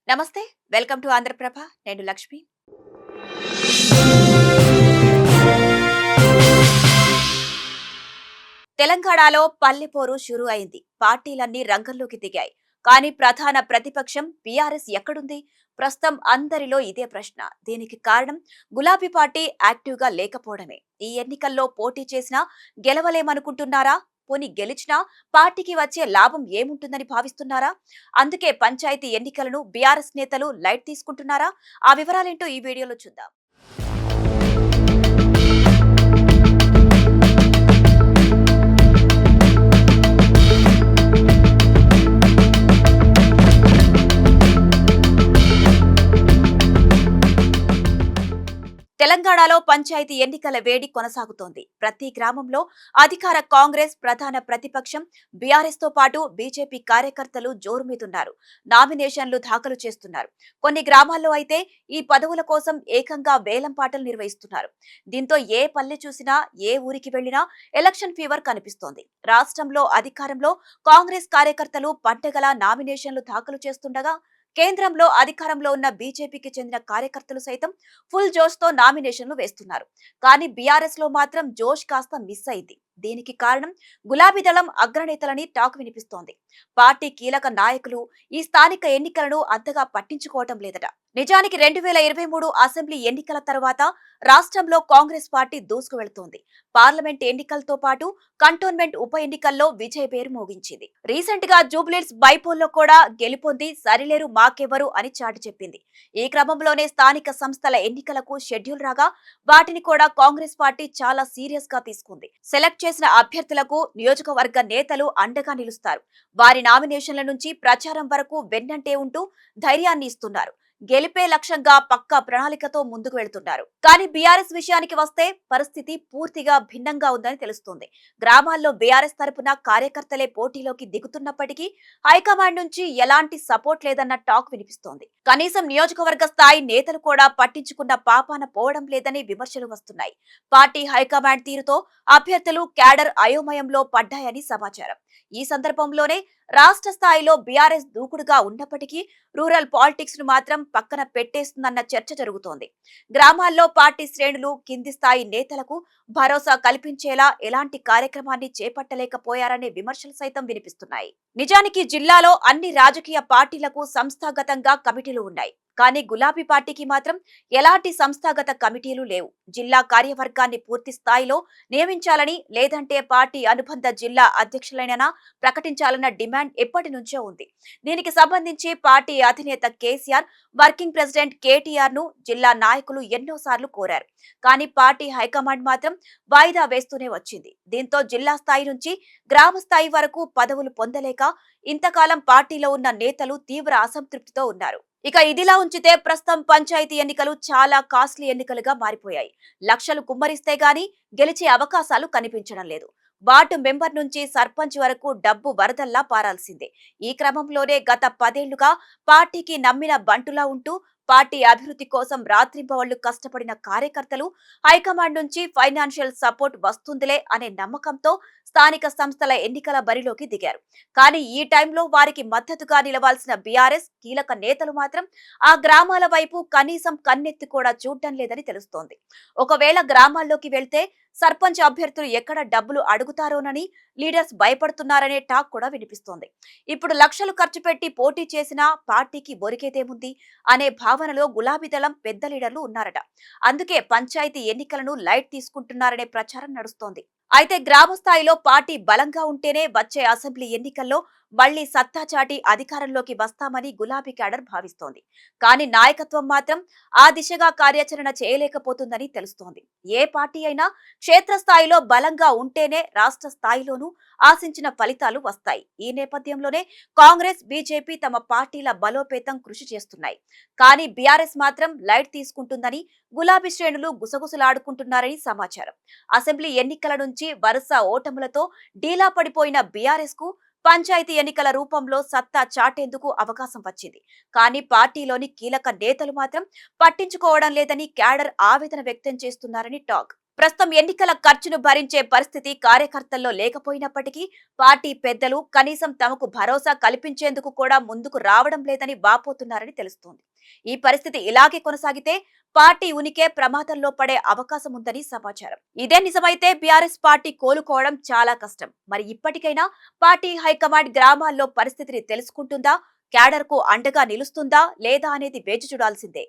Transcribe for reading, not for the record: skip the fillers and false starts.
నమస్తే, welcome to Andhraprabha. నేను లక్ష్మి. తెలంగాణలో పల్లెపోరు షురు అయింది. పార్టీలన్నీ రంగంలోకి దిగాయి. కానీ ప్రధాన ప్రతిపక్షం బీఆర్ఎస్ ఎక్కడుంది? ప్రస్తుతం అందరిలో ఇదే ప్రశ్న. దీనికి కారణం గులాబీ పార్టీ యాక్టివ్ గా లేకపోవడమే. ఈ ఎన్నికల్లో పోటీ చేసినా గెలవలేమనుకుంటున్నారా? పోనీ గెలిచినా పార్టీకి వచ్చే లాభం ఏముంటుందని భావిస్తున్నారా? అందుకే పంచాయతీ ఎన్నికలను బీఆర్ఎస్ నేతలు లైట్ తీసుకుంటున్నారా? ఆ వివరాలేంటో ఈ వీడియోలో చూద్దాం. తెలంగాణలో పంచాయతీ ఎన్నికల వేడి కొనసాగుతోంది. ప్రతి గ్రామంలో అధికార కాంగ్రెస్, ప్రధాన ప్రతిపక్షం బీఆర్ఎస్ తో పాటు బీజేపీ కార్యకర్తలు జోరు మీదున్నారు. నామినేషన్లు దాఖలు చేస్తున్నారు. కొన్ని గ్రామాల్లో అయితే ఈ పదవుల కోసం ఏకంగా వేలం పాటలు నిర్వహిస్తున్నారు. దీంతో ఏ పల్లె చూసినా, ఏ ఊరికి వెళ్లినా ఎలక్షన్ ఫీవర్ కనిపిస్తోంది. రాష్ట్రంలో అధికారంలో కాంగ్రెస్ కార్యకర్తలు పంటగల నామినేషన్లు దాఖలు చేస్తుండగా, కేంద్రంలో అధికారంలో ఉన్న బీజేపీకి చెందిన కార్యకర్తలు సైతం ఫుల్ జోష్ తో నామినేషన్లు వేస్తున్నారు. కానీ బీఆర్ఎస్ లో మాత్రం జోష్ కాస్త మిస్ అయింది. దీనికి కారణం గులాబీ దళం అగ్రనేతలని టాక్ వినిపిస్తోంది. పార్టీ కీలక నాయకులు ఈ స్థానిక ఎన్నికలను అంతగా పట్టించుకోవటం లేదట. నిజానికి 2023 అసెంబ్లీ ఎన్నికల తర్వాత రాష్ట్రంలో కాంగ్రెస్ పార్టీ దూసుకు వెళుతోంది. పార్లమెంట్ ఎన్నికలతో పాటు కంటోన్మెంట్ ఉప ఎన్నికల్లో విజయ పేరు మోగించింది. రీసెంట్ గా జూబ్లీహిల్స్ బైపోల్లో కూడా గెలుపొంది సరిలేరు మాకెవరు అని చాటి చెప్పింది. ఈ క్రమంలోనే స్థానిక సంస్థల ఎన్నికలకు షెడ్యూల్ రాగా వాటిని కూడా కాంగ్రెస్ పార్టీ చాలా సీరియస్ గా తీసుకుంది. సెలెక్ట్ చేసిన అభ్యర్థులకు నియోజకవర్గ నేతలు అండగా నిలుస్తారు. వారి నామినేషన్ల నుంచి ప్రచారం వరకు వెన్నంటే ఉంటూ ధైర్యాన్ని ఇస్తున్నారు. గెలిపే లక్ష్యంగా పక్కా ప్రణాళికతో ముందుకు వెళ్తున్నారు. కానీ బీఆర్ఎస్ విషయానికి వస్తే పరిస్థితి పూర్తిగా భిన్నంగా ఉందని తెలుస్తోంది. గ్రామాల్లో బీఆర్ఎస్ తరపున కార్యకర్తలే పోటీలోకి దిగుతున్నప్పటికీ హైకమాండ్ నుంచి ఎలాంటి సపోర్ట్ లేదన్న టాక్ వినిపిస్తోంది. కనీసం నియోజకవర్గ స్థాయి నేతలు కూడా పట్టించుకున్న పాపాన పోవడం లేదని విమర్శలు వస్తున్నాయి. పార్టీ హైకమాండ్ తీరుతో అభ్యర్థులు క్యాడర్ అయోమయంలో పడ్డాయని సమాచారం. ఈ సందర్భంలోనే రాష్ట్ర స్థాయిలో బీఆర్ఎస్ దూకుడుగా ఉన్నప్పటికీ రూరల్ పాలిటిక్స్ ను మాత్రం పక్కన పెట్టేస్తుందన్న చర్చ జరుగుతోంది. గ్రామాల్లో పార్టీ శ్రేణులు కింది స్థాయి నేతలకు భరోసా కల్పించేలా ఎలాంటి కార్యక్రమాన్ని చేపట్టలేకపోయారనే విమర్శలు సైతం వినిపిస్తున్నాయి. నిజానికి జిల్లాలో అన్ని రాజకీయ పార్టీలకు సంస్థాగతంగా కమిటీలు ఉన్నాయి. కానీ గులాబీ పార్టీకి మాత్రం ఎలాంటి సంస్థాగత కమిటీలు లేవు. జిల్లా కార్యవర్గాన్ని పూర్తి స్థాయిలో నియమించాలని, లేదంటే పార్టీ అనుబంధ జిల్లా అధ్యక్షులైనా ప్రకటించాలన్న డిమాండ్ ఎప్పటి నుంచో ఉంది. దీనికి సంబంధించి పార్టీ అధినేత కేసీఆర్, వర్కింగ్ ప్రెసిడెంట్ కేటీఆర్ ను జిల్లా నాయకులు ఎన్నోసార్లు కోరారు. కానీ పార్టీ హైకమాండ్ మాత్రం వాయిదా వేస్తూనే వచ్చింది. దీంతో జిల్లా స్థాయి నుంచి గ్రామ స్థాయి వరకు పదవులు పొందలేక ఇంతకాలం పార్టీలో ఉన్న నేతలు తీవ్ర అసంతృప్తితో ఉన్నారు. ఇక ఇదిలా ఉంచితే ప్రస్తుతం పంచాయతీ ఎన్నికలు చాలా కాస్ట్లీ ఎన్నికలుగా మారిపోయాయి. లక్షలు కుమ్మరిస్తే గాని గెలిచే అవకాశాలు కనిపించడం లేదు. వార్డు మెంబర్ నుంచి సర్పంచ్ వరకు డబ్బు వరదల్లా పారాల్సిందే. ఈ క్రమంలోనే గత 10 ఏళ్లుగా పార్టీకి నమ్మిన బంటులా ఉంటూ పార్టీ అభివృద్ధి కోసం రాత్రింబవళ్లు కష్టపడిన కార్యకర్తలు హైకమాండ్ నుంచి ఫైనాన్షియల్ సపోర్ట్ వస్తుందిలే అనే నమ్మకంతో స్థానిక సంస్థల ఎన్నికల బరిలోకి దిగారు. కానీ ఈ టైంలో వారికి మద్దతుగా నిలవాల్సిన బీఆర్ఎస్ కీలక నేతలు మాత్రం ఆ గ్రామాల వైపు కనీసం కన్నెత్తి కూడా చూడటం లేదని తెలుస్తోంది. ఒకవేళ గ్రామాల్లోకి వెళ్తే సర్పంచ్ అభ్యర్థులు ఎక్కడ డబ్బులు అడుగుతారోనని లీడర్స్ భయపడుతున్నారనే టాక్ కూడా వినిపిస్తోంది. ఇప్పుడు లక్షలు ఖర్చు పెట్టి పోటీ చేసినా పార్టీకి ఒరిగేదేముంది అనే భావనలో గులాబీ దళం పెద్ద లీడర్లు ఉన్నారట. అందుకే పంచాయతీ ఎన్నికలను లైట్ తీసుకుంటున్నారనే ప్రచారం నడుస్తోంది. అయితే గ్రామ స్థాయిలో పార్టీ బలంగా ఉంటేనే వచ్చే అసెంబ్లీ ఎన్నికల్లో మళ్లీ సత్తా చాటి అధికారంలోకి వస్తామని గులాబీ క్యాడర్ భావిస్తోంది. కానీ నాయకత్వం మాత్రం ఆ దిశగా కార్యాచరణ చేయలేకపోతుందని తెలుస్తోంది. ఏ పార్టీ అయినా క్షేత్రస్థాయిలో బలంగా ఉంటేనే రాష్ట్ర స్థాయిలోనూ ఆశించిన ఫలితాలు వస్తాయి. ఈ నేపథ్యంలోనే కాంగ్రెస్, బీజేపీ తమ పార్టీల బలోపేతం కృషి చేస్తున్నాయి. కానీ బీఆర్ఎస్ మాత్రం లైట్ తీసుకుంటుందని గులాబీ శ్రేణులు గుసగుసలాడుకుంటున్నారని సమాచారం. అసెంబ్లీ ఎన్నికల నుంచి వరుస ఓటములతో డీలా పడిపోయిన బీఆర్ఎస్ కు పంచాయతీ ఎన్నికల రూపంలో సత్తా చాటేందుకు అవకాశం వచ్చింది. కానీ పార్టీలోని కీలక నేతలు మాత్రం పట్టించుకోవడం లేదని క్యాడర్ ఆవేదన వ్యక్తం చేస్తున్నారని టాక్. ప్రస్తుతం ఎన్నికల ఖర్చును భరించే పరిస్థితి కార్యకర్తల్లో లేకపోయినప్పటికీ పార్టీ పెద్దలు కనీసం తమకు భరోసా కల్పించేందుకు కూడా ముందుకు రావడం లేదని వాపోతున్నారని తెలుస్తోంది. ఈ పరిస్థితి ఇలాగే కొనసాగితే పార్టీ ఉనికే ప్రమాదంలో పడే అవకాశం ఉందని సమాచారం. ఇదే నిజమైతే బీఆర్ఎస్ పార్టీ కోలుకోవడం చాలా కష్టం. మరి ఇప్పటికైనా పార్టీ హైకమాండ్ గ్రామాల్లో పరిస్థితిని తెలుసుకుంటుందా, క్యాడర్ కు అండగా నిలుస్తుందా లేదా అనేది వేచి చూడాల్సిందే.